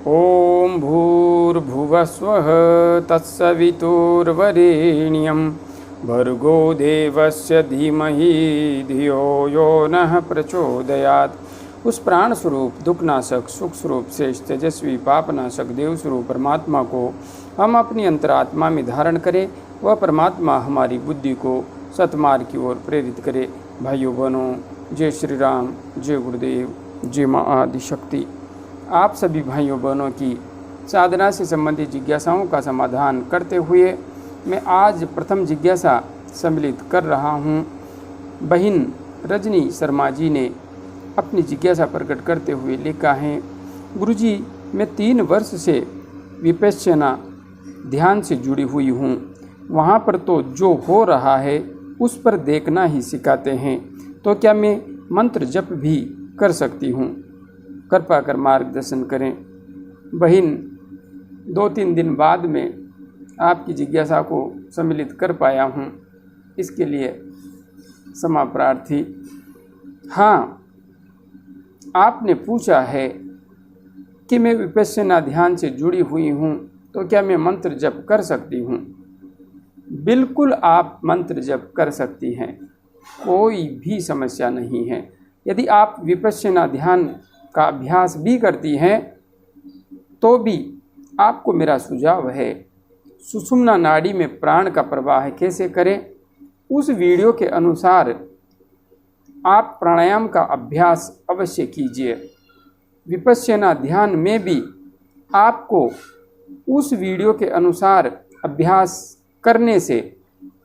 ॐ भूर्भुवस्वः तत्सवितुर्वरेण्यं भर्गो देवस्य धीमहि धियो यो नः प्रचोदयात्। उस प्राण स्वरूप दुखनाशक सुख स्वरूप श्रेष्ठ तेजस्वी पापनाशक देव स्वरूप परमात्मा को हम अपनी अंतरात्मा में धारण करें। वह परमात्मा हमारी बुद्धि को सतमार्ग की ओर प्रेरित करे। भाइयों बहनों, जय श्री राम, जय गुरुदेव, जय माँ आदिशक्ति। आप सभी भाइयों बहनों की साधना से संबंधित जिज्ञासाओं का समाधान करते हुए मैं आज प्रथम जिज्ञासा सम्मिलित कर रहा हूँ। बहन रजनी शर्मा जी ने अपनी जिज्ञासा प्रकट करते हुए लिखा है, गुरुजी, मैं 3 वर्ष से विपश्यना ध्यान से जुड़ी हुई हूँ। वहाँ पर तो जो हो रहा है उस पर देखना ही सिखाते हैं, तो क्या मैं मंत्र जप भी कर सकती हूँ? कृपा कर मार्गदर्शन करें। बहन, 2-3 दिन बाद में आपकी जिज्ञासा को सम्मिलित कर पाया हूँ, इसके लिए क्षमा प्रार्थी। हाँ, आपने पूछा है कि मैं विपश्यना ध्यान से जुड़ी हुई हूँ, तो क्या मैं मंत्र जप कर सकती हूँ? बिल्कुल आप मंत्र जप कर सकती हैं, कोई भी समस्या नहीं है। यदि आप विपश्यना ध्यान का अभ्यास भी करती हैं तो भी आपको मेरा सुझाव है, सुषुम्ना नाड़ी में प्राण का प्रवाह कैसे करें, उस वीडियो के अनुसार आप प्राणायाम का अभ्यास अवश्य कीजिए। विपश्यना ध्यान में भी आपको उस वीडियो के अनुसार अभ्यास करने से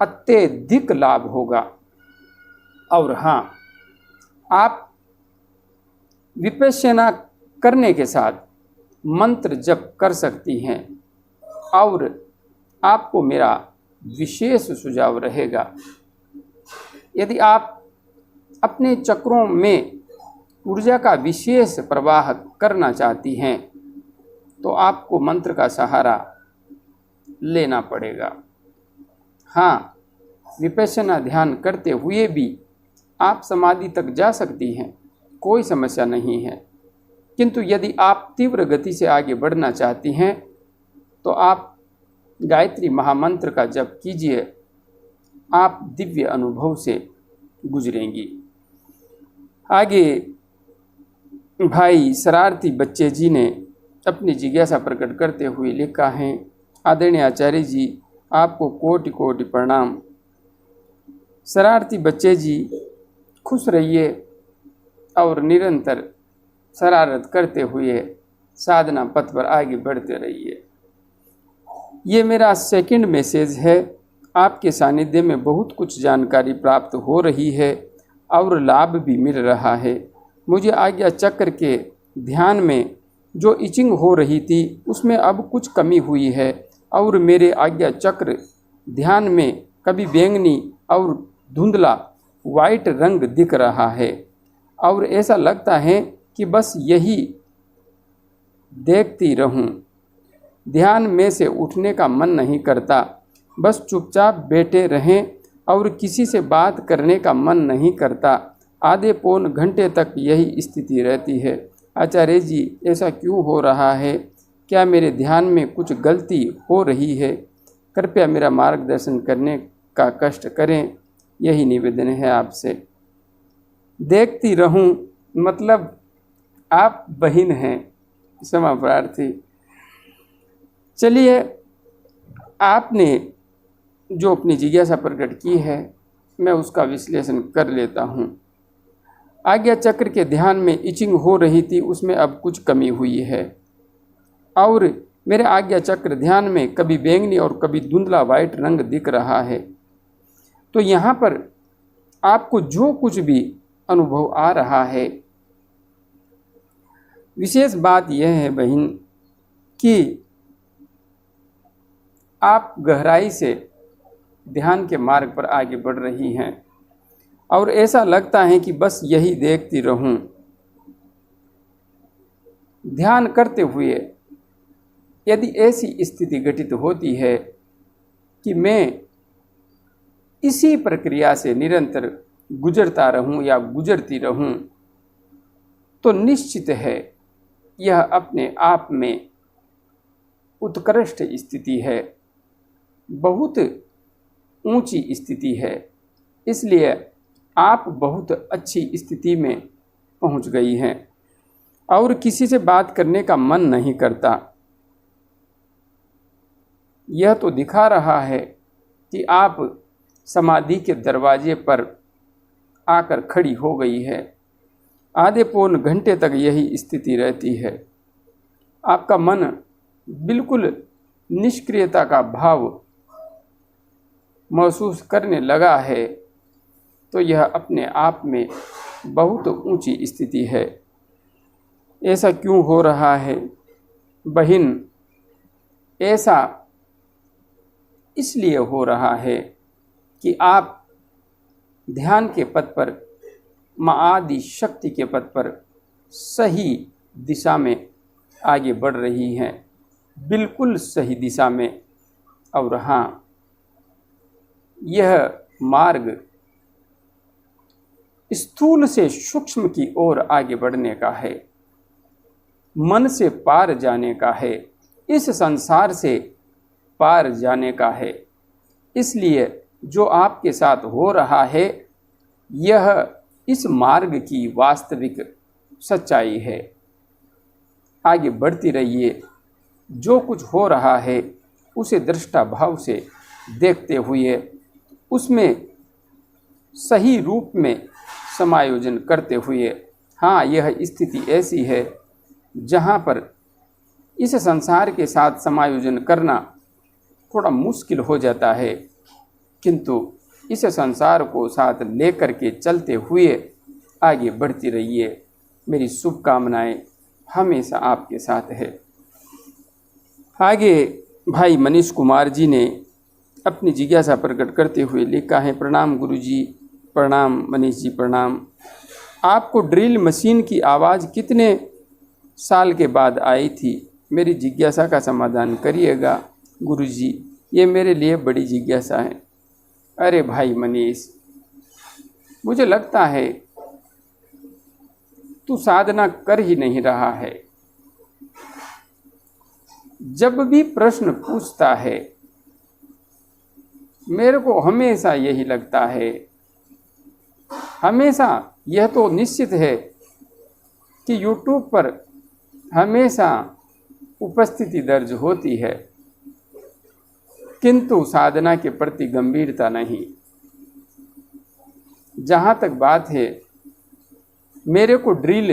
अत्यधिक लाभ होगा। और हाँ, आप विपश्यना करने के साथ मंत्र जप कर सकती हैं और आपको मेरा विशेष सुझाव रहेगा, यदि आप अपने चक्रों में ऊर्जा का विशेष प्रवाह करना चाहती हैं तो आपको मंत्र का सहारा लेना पड़ेगा। हाँ, विपश्यना ध्यान करते हुए भी आप समाधि तक जा सकती हैं, कोई समस्या नहीं है। किंतु यदि आप तीव्र गति से आगे बढ़ना चाहती हैं तो आप गायत्री महामंत्र का जप कीजिए, आप दिव्य अनुभव से गुजरेंगी। आगे भाई शरारती बच्चे जी ने अपनी जिज्ञासा प्रकट करते हुए लिखा है, आदरणीय आचार्य जी, आपको कोटि कोटि प्रणाम। शरारती बच्चे जी, खुश रहिए और निरंतर शरारत करते हुए साधना पथ पर आगे बढ़ते रहिए। ये मेरा सेकंड मैसेज है। आपके सानिध्य में बहुत कुछ जानकारी प्राप्त हो रही है और लाभ भी मिल रहा है। मुझे आज्ञा चक्र के ध्यान में जो इचिंग हो रही थी उसमें अब कुछ कमी हुई है और मेरे आज्ञा चक्र ध्यान में कभी बैंगनी और धुंधला वाइट रंग दिख रहा है और ऐसा लगता है कि बस यही देखती रहूं। ध्यान में से उठने का मन नहीं करता, बस चुपचाप बैठे रहें और किसी से बात करने का मन नहीं करता। आधे पौन घंटे तक यही स्थिति रहती है। आचार्य जी, ऐसा क्यों हो रहा है? क्या मेरे ध्यान में कुछ गलती हो रही है? कृपया मेरा मार्गदर्शन करने का कष्ट करें, यही निवेदन है आपसे। देखती रहूं मतलब आप बहन हैं, क्षमा प्रार्थी। चलिए, आपने जो अपनी जिज्ञासा प्रकट की है मैं उसका विश्लेषण कर लेता हूँ। आज्ञा चक्र के ध्यान में इचिंग हो रही थी, उसमें अब कुछ कमी हुई है और मेरे आज्ञा चक्र ध्यान में कभी बैंगनी और कभी धुंधला वाइट रंग दिख रहा है। तो यहाँ पर आपको जो कुछ भी अनुभव आ रहा है, विशेष बात यह है बहन कि आप गहराई से ध्यान के मार्ग पर आगे बढ़ रही हैं और ऐसा लगता है कि बस यही देखती रहूं। ध्यान करते हुए यदि ऐसी स्थिति घटित होती है कि मैं इसी प्रक्रिया से निरंतर गुजरता रहूं या गुजरती रहूं, तो निश्चित है यह अपने आप में उत्कृष्ट स्थिति है, बहुत ऊंची स्थिति है। इसलिए आप बहुत अच्छी स्थिति में पहुंच गई हैं और किसी से बात करने का मन नहीं करता। यह तो दिखा रहा है कि आप समाधि के दरवाजे पर आकर खड़ी हो गई है। आधे पौन घंटे तक यही स्थिति रहती है। आपका मन बिल्कुल निष्क्रियता का भाव महसूस करने लगा है, तो यह अपने आप में बहुत ऊंची स्थिति है। ऐसा क्यों हो रहा है बहन? ऐसा इसलिए हो रहा है कि आप ध्यान के पथ पर, महाआदि शक्ति के पथ पर सही दिशा में आगे बढ़ रही हैं, बिल्कुल सही दिशा में। और हाँ, यह मार्ग स्थूल से सूक्ष्म की ओर आगे बढ़ने का है, मन से पार जाने का है, इस संसार से पार जाने का है। इसलिए जो आपके साथ हो रहा है, यह इस मार्ग की वास्तविक सच्चाई है। आगे बढ़ती रहिए। जो कुछ हो रहा है उसे दृष्टा भाव से देखते हुए उसमें सही रूप में समायोजन करते हुए, हाँ, यह स्थिति ऐसी है जहाँ पर इस संसार के साथ समायोजन करना थोड़ा मुश्किल हो जाता है, किंतु इस संसार को साथ लेकर के चलते हुए आगे बढ़ती रहिए। मेरी शुभकामनाएं हमेशा आपके साथ है। आगे भाई मनीष कुमार जी ने अपनी जिज्ञासा प्रकट करते हुए लिखा है, प्रणाम गुरु जी, प्रणाम मनीष जी, प्रणाम। आपको ड्रिल मशीन की आवाज़ कितने साल के बाद आई थी? मेरी जिज्ञासा का समाधान करिएगा गुरु जी, ये मेरे लिए बड़ी जिज्ञासा है। अरे भाई मनीष, मुझे लगता है तू साधना कर ही नहीं रहा है। जब भी प्रश्न पूछता है मेरे को हमेशा यही लगता है, हमेशा यह तो निश्चित है कि YouTube पर हमेशा उपस्थिति दर्ज होती है, किंतु साधना के प्रति गंभीरता नहीं। जहाँ तक बात है मेरे को ड्रिल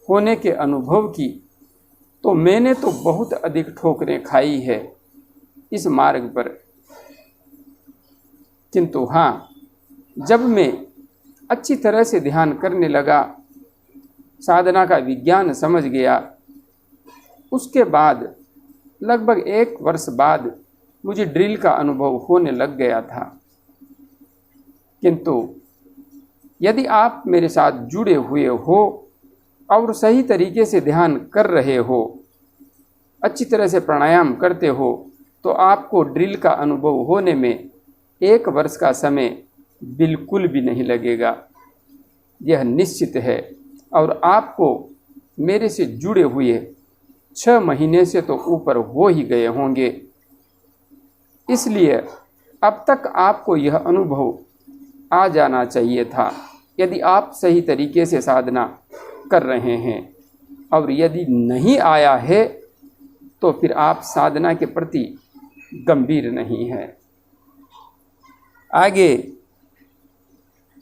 होने के अनुभव की, तो मैंने तो बहुत अधिक ठोकरें खाई है इस मार्ग पर, किंतु हाँ, जब मैं अच्छी तरह से ध्यान करने लगा, साधना का विज्ञान समझ गया, उसके बाद लगभग 1 वर्ष बाद मुझे ड्रिल का अनुभव होने लग गया था। किंतु यदि आप मेरे साथ जुड़े हुए हो और सही तरीके से ध्यान कर रहे हो, अच्छी तरह से प्राणायाम करते हो, तो आपको ड्रिल का अनुभव होने में 1 वर्ष का समय बिल्कुल भी नहीं लगेगा, यह निश्चित है। और आपको मेरे से जुड़े हुए 6 महीने से तो ऊपर हो ही गए होंगे। इसलिए अब तक आपको यह अनुभव आ जाना चाहिए था, यदि आप सही तरीके से साधना कर रहे हैं। और यदि नहीं आया है तो फिर आप साधना के प्रति गंभीर नहीं हैं। आगे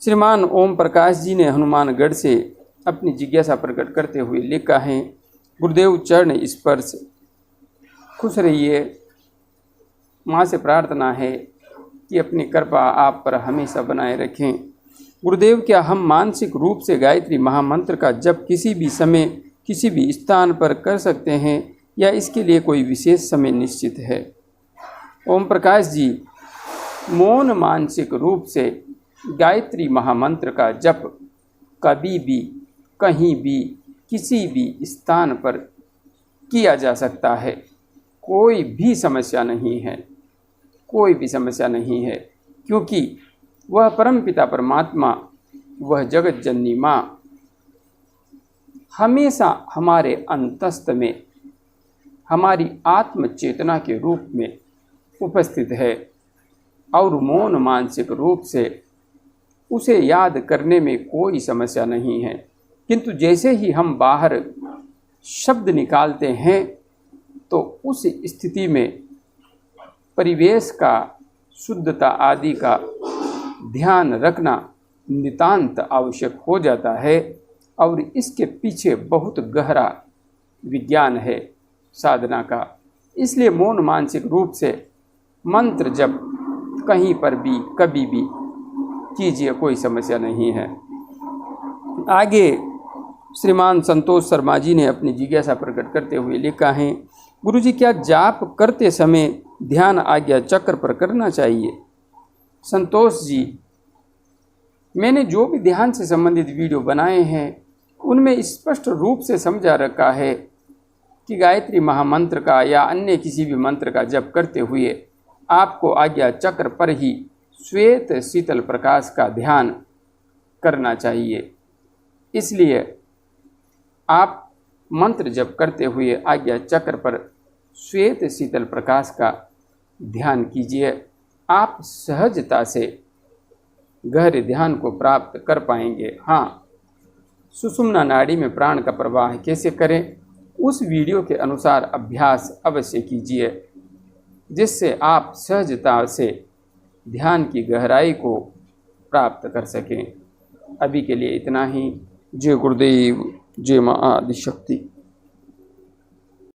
श्रीमान ओम प्रकाश जी ने हनुमानगढ़ से अपनी जिज्ञासा प्रकट करते हुए लिखा है, गुरुदेव चरण स्पर्श, खुश रहिए। माँ से प्रार्थना है कि अपनी कृपा आप पर हमेशा बनाए रखें। गुरुदेव, क्या हम मानसिक रूप से गायत्री महामंत्र का जप किसी भी समय किसी भी स्थान पर कर सकते हैं या इसके लिए कोई विशेष समय निश्चित है? ओम प्रकाश जी, मौन मानसिक रूप से गायत्री महामंत्र का जप कभी भी, कहीं भी, किसी भी स्थान पर किया जा सकता है। कोई भी समस्या नहीं है, कोई भी समस्या नहीं है, क्योंकि वह परमपिता परमात्मा, वह जगत जननी माँ हमेशा हमारे अंतस्थ में हमारी आत्म चेतना के रूप में उपस्थित है और मौन मानसिक रूप से उसे याद करने में कोई समस्या नहीं है। किंतु जैसे ही हम बाहर शब्द निकालते हैं तो उस स्थिति में परिवेश का, शुद्धता आदि का ध्यान रखना नितांत आवश्यक हो जाता है और इसके पीछे बहुत गहरा विज्ञान है साधना का। इसलिए मौन मानसिक रूप से मंत्र जप कहीं पर भी कभी भी कीजिए, कोई समस्या नहीं है। आगे श्रीमान संतोष शर्मा जी ने अपनी जिज्ञासा प्रकट करते हुए लिखा है, गुरुजी क्या जाप करते समय ध्यान आज्ञा चक्र पर करना चाहिए? संतोष जी, मैंने जो भी ध्यान से संबंधित वीडियो बनाए हैं उनमें स्पष्ट रूप से समझा रखा है कि गायत्री महामंत्र का या अन्य किसी भी मंत्र का जप करते हुए आपको आज्ञा चक्र पर ही श्वेत शीतल प्रकाश का ध्यान करना चाहिए। इसलिए आप मंत्र जप करते हुए आज्ञा चक्र पर श्वेत शीतल प्रकाश का ध्यान कीजिए। आप सहजता से गहरे ध्यान को प्राप्त कर पाएंगे। हाँ, सुषुम्ना नाड़ी में प्राण का प्रवाह कैसे करें, उस वीडियो के अनुसार अभ्यास अवश्य कीजिए, जिससे आप सहजता से ध्यान की गहराई को प्राप्त कर सकें। अभी के लिए इतना ही। जय गुरुदेव, जय मां आदिशक्ति।